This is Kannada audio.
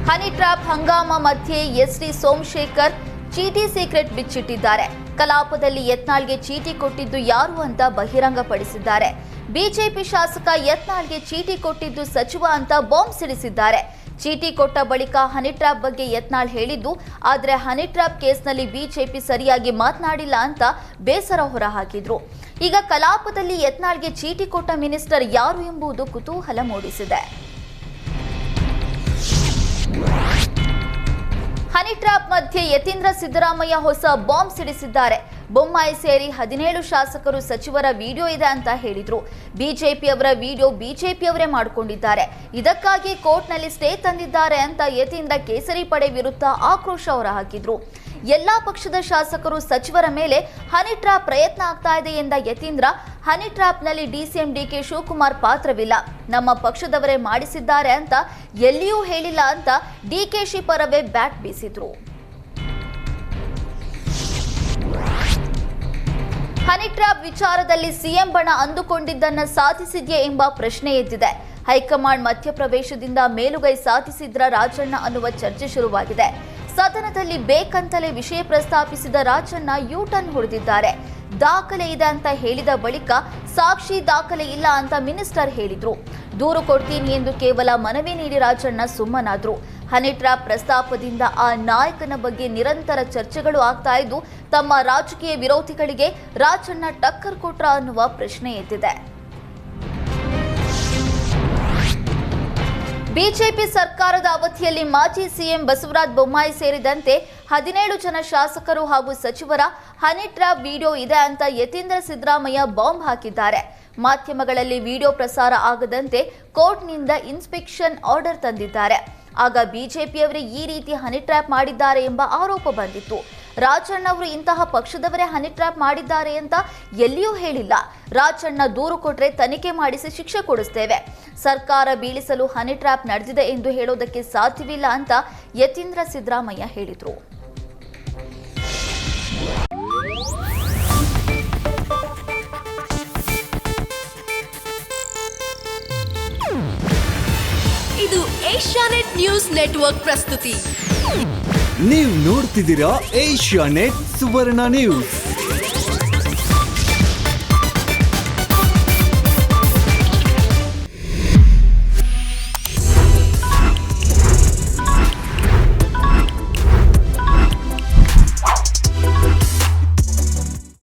ಹನಿ ಟ್ರ್ಯಾಪ್ ಹಂಗಾಮ ಮಧ್ಯೆ ಎಸ್ಡಿ ಸೋಮಶೇಖರ್ ಚೀಟಿ ಸೀಕ್ರೆಟ್ ಬಿಚ್ಚಿಟ್ಟಿದ್ದಾರೆ. ಕಲಾಪದಲ್ಲಿ ಯತ್ನಾಳ್ಗೆ ಚೀಟಿ ಕೊಟ್ಟಿದ್ದು ಯಾರು ಅಂತ ಬಹಿರಂಗಪಡಿಸಿದ್ದಾರೆ. ಬಿಜೆಪಿ ಶಾಸಕ ಯತ್ನಾಳ್ಗೆ ಚೀಟಿ ಕೊಟ್ಟಿದ್ದು ಸಚಿವ ಅಂತ ಬಾಂಬ್ ಸಿಡಿಸಿದ್ದಾರೆ. ಚೀಟಿ ಕೊಟ್ಟ ಬಳಿಕ ಹನಿ ಟ್ರ್ಯಾಪ್ ಬಗ್ಗೆ ಯತ್ನಾಳ್ ಹೇಳಿದ್ದು, ಆದರೆ ಹನಿ ಟ್ರ್ಯಾಪ್ ಕೇಸ್ನಲ್ಲಿ ಬಿಜೆಪಿ ಸರಿಯಾಗಿ ಮಾತನಾಡಿಲ್ಲ ಅಂತ ಬೇಸರ ಹೊರಹಾಕಿದ್ರು. ಈಗ ಕಲಾಪದಲ್ಲಿ ಯತ್ನಾಳ್ಗೆ ಚೀಟಿ ಕೊಟ್ಟ ಮಿನಿಸ್ಟರ್ ಯಾರು ಎಂಬುದು ಕುತೂಹಲ ಮೂಡಿಸಿದೆ. ಹನಿ ಟ್ರ್ಯಾಪ್ ಮಧ್ಯೆ ಯತೀಂದ್ರ ಸಿದ್ದರಾಮಯ್ಯ ಹೊಸ ಬಾಂಬ್ ಸಿಡಿಸಿದ್ದಾರೆ. ಬೊಮ್ಮಾಯಿ ಸೇರಿ 17 ಶಾಸಕರು ಸಚಿವರ ವಿಡಿಯೋ ಇದೆ ಅಂತ ಹೇಳಿದ್ರು. ಬಿಜೆಪಿಯವರ ವಿಡಿಯೋ ಬಿಜೆಪಿಯವರೇ ಮಾಡಿಕೊಂಡಿದ್ದಾರೆ. ಇದಕ್ಕಾಗಿ ಕೋರ್ಟ್ನಲ್ಲಿ ಸ್ಟೇ ತಂದಿದ್ದಾರೆ ಅಂತ ಯತೀಂದ್ರ ಕೇಸರಿ ಪಡೆ ವಿರುದ್ಧ ಆಕ್ರೋಶ ಹೊರಹಾಕಿದ್ರು. ಎಲ್ಲಾ ಪಕ್ಷದ ಶಾಸಕರು ಸಚಿವರ ಮೇಲೆ ಹನಿ ಟ್ರ್ಯಾಪ್ ಪ್ರಯತ್ನ ಆಗ್ತಾ ಇದೆ ಎಂದ ಯತೀಂದ್ರ, ಹನಿ ಟ್ರ್ಯಾಪ್ನಲ್ಲಿ ಡಿಸಿಎಂ ಡಿಕೆ ಶಿವಕುಮಾರ್ ಪಾತ್ರವಿಲ್ಲ, ನಮ್ಮ ಪಕ್ಷದವರೇ ಮಾಡಿಸಿದ್ದಾರೆ ಅಂತ ಎಲ್ಲಿಯೂ ಹೇಳಿಲ್ಲ ಅಂತ DKShi Paravai bat ಬೀಸಿದ್ರು. Honey trap ವಿಚಾರದಲ್ಲಿ ಸಿಎಂ ಬಣ ಅಂದುಕೊಂಡಿದ್ದನ್ನ ಸಾಧಿಸಿದ್ಯೇ ಎಂಬ ಪ್ರಶ್ನೆ ಎದ್ದಿದೆ. ಹೈಕಮಾಂಡ್ ಮಧ್ಯಪ್ರವೇಶದಿಂದ ಮೇಲುಗೈ ಸಾಧಿಸಿದ್ರ ರಾಜಣ್ಣ ಅನ್ನುವ ಚರ್ಚೆ ಶುರುವಾಗಿದೆ. ಸದನದಲ್ಲಿ ಬೇಕಂತಲೇ ವಿಷಯ ಪ್ರಸ್ತಾಪಿಸಿದ ರಾಜಣ್ಣ ಯೂ-ಟರ್ನ್ ಹೊಡೆದಿದ್ದಾರೆ. ದಾಖಲೆ ಇದೆ ಅಂತ ಹೇಳಿದ ಬಳಿಕ ಸಾಕ್ಷಿ ದಾಖಲೆ ಇಲ್ಲ ಅಂತ ಮಿನಿಸ್ಟರ್ ಹೇಳಿದ್ರು. ದೂರು ಕೊಡ್ತೀನಿ ಎಂದು ಕೇವಲ ಮನವಿ ನೀಡಿ ರಾಜಣ್ಣ ಸುಮ್ಮನಾದ್ರು. ಹನಿ ಟ್ರ್ಯಾಪ್ ಪ್ರಸ್ತಾಪದಿಂದ ಆ ನಾಯಕನ ಬಗ್ಗೆ ನಿರಂತರ ಚರ್ಚೆಗಳು ಆಗ್ತಾ ಇದ್ದು, ತಮ್ಮ ರಾಜಕೀಯ ವಿರೋಧಿಗಳಿಗೆ ರಾಜಣ್ಣ ಟಕ್ಕರ್ ಕೊಟ್ರ ಅನ್ನುವ ಪ್ರಶ್ನೆ ಎದ್ದಿದೆ. ಬಿಜೆಪಿ ಸರ್ಕಾರದ ಅವಧಿಯಲ್ಲಿ ಮಾಜಿ ಸಿಎಂ ಬಸವರಾಜ ಬೊಮ್ಮಾಯಿ ಸೇರಿದಂತೆ 17 ಜನ ಶಾಸಕರು ಹಾಗೂ ಸಚಿವರ ಹನಿ ಟ್ರ್ಯಾಪ್ ವಿಡಿಯೋ ಇದೆ ಅಂತ ಯತೀಂದ್ರ ಸಿದ್ದರಾಮಯ್ಯ ಬಾಂಬ್ ಹಾಕಿದ್ದಾರೆ. ಮಾಧ್ಯಮಗಳಲ್ಲಿ ವಿಡಿಯೋ ಪ್ರಸಾರ ಆಗದಂತೆ ಕೋರ್ಟ್ನಿಂದ ಇನ್ಸ್ಪೆಕ್ಷನ್ ಆರ್ಡರ್ ತಂದಿದ್ದಾರೆ. ಆಗ ಬಿಜೆಪಿಯವರೇ ಈ ರೀತಿ ಹನಿ ಟ್ರ್ಯಾಪ್ ಮಾಡಿದ್ದಾರೆ ಎಂಬ ಆರೋಪ ಬಂದಿತ್ತು. ರಾಜಣ್ಣ ಅವರು ಇಂತಹ ಪಕ್ಷದವರೇ ಹನಿ ಟ್ರ್ಯಾಪ್ ಮಾಡಿದ್ದಾರೆ ಅಂತ ಎಲ್ಲಿಯೂ ಹೇಳಿಲ್ಲ. ರಾಜಣ್ಣ ದೂರು ಕೊಟ್ರೆ ತನಿಖೆ ಮಾಡಿಸಿ ಶಿಕ್ಷೆ ಕೊಡಿಸ್ತೇವೆ, ಸರ್ಕಾರ ಬೀಳಿಸಲು ಹನಿ ಟ್ರ್ಯಾಪ್ ನಡೆದಿದೆ ಎಂದು ಹೇಳೋದಕ್ಕೆ ಸಾಧ್ಯವಿಲ್ಲ ಅಂತ ಯತೀಂದ್ರ ಸಿದ್ದರಾಮಯ್ಯ ಹೇಳಿದರು. ಇದು ಏಷ್ಯಾನೆಟ್ ನ್ಯೂಸ್ ನೆಟ್ವರ್ಕ್ ಪ್ರಸ್ತುತಿ. ನೀವು ನೋಡ್ತಿದ್ದೀರಾ ಏಷ್ಯಾನೆಟ್ ಸುವರ್ಣ ನ್ಯೂಸ್.